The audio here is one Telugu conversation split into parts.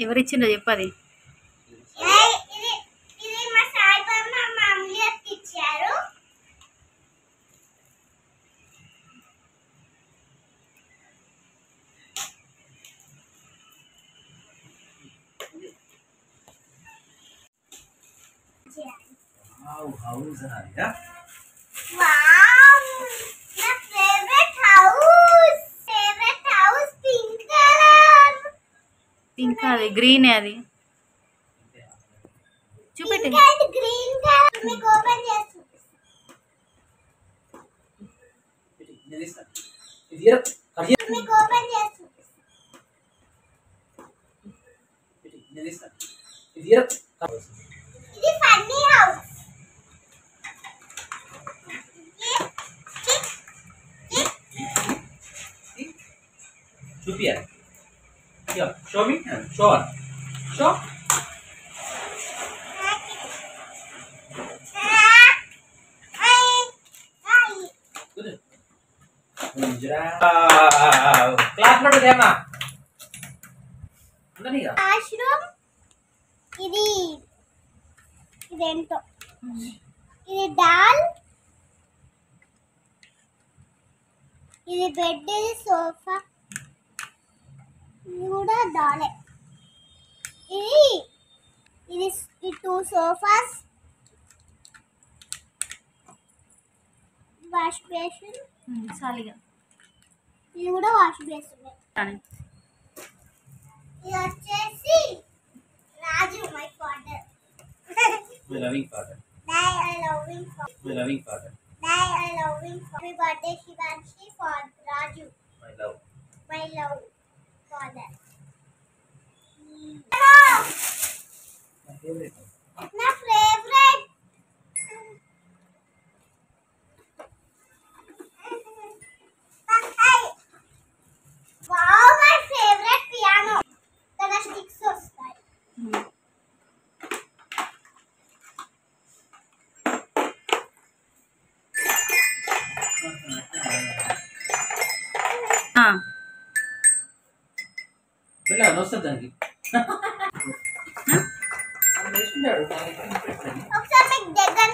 ఎవరిచ్చిందో చెప్పది. Wow, house area. Wow, my favorite house. Favorite house, pink color. Pink అది గ్రీన్ అది చూపెట్టు. Pink and green color. మీకు ఓపెన్ చేసి మీకు ఓపెన్ చేసి ఇది funny house. Chupia. Yeah, show me. Show her. Show. Good. Wow. Clap not again, ma. Andani ga. Washroom ఇది ఇదేంటో ఇది డాల్ ఇది బెడ్ ఇది సోఫా ఇది కూడా డాలే ఇది ఇది ఈ 2 సోఫాస్ వాష్ బేసిన్ సాలిగా ఇది కూడా వాష్ బేసిన్ ఇది వచ్చేసి Raju my father My loving father. Dad, I loving father. My loving father. Dad, I loving father. Happy birthday, Shivanshi, for Raju. My love. My love father. My favorite. My favorite. Wow, my favorite piano. The sticks of sky. Wala, no sa dangi. Ang lesson there, ఒకసారి మీకు దగ్గర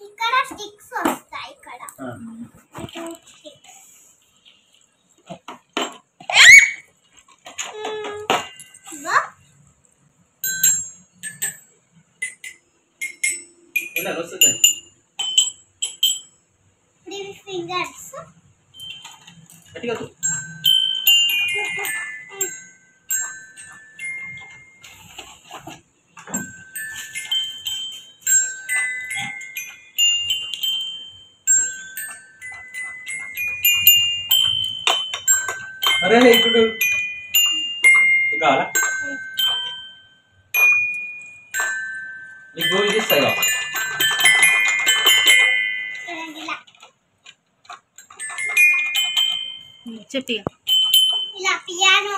ఇక్కడ స్టిక్స్ వస్తాయి ఇక్కడ wala, no sa dangi. Fingers Gatiga to. అరే ఇప్పుడు కావాలా నీకు గోల్ చేస్తాయా చెప్పి ఇలా పియానో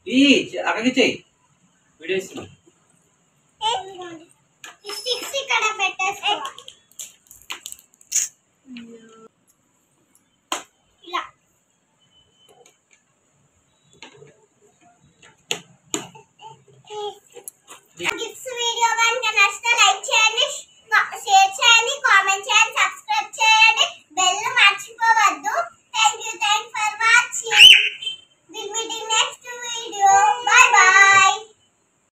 ఈ అక్కడికి చెయ్యి వీడియో ఇస్తున్నా ఈ స్టిక్స్ ఇక్కడ పెట్టేసుకోవాలి ఇలా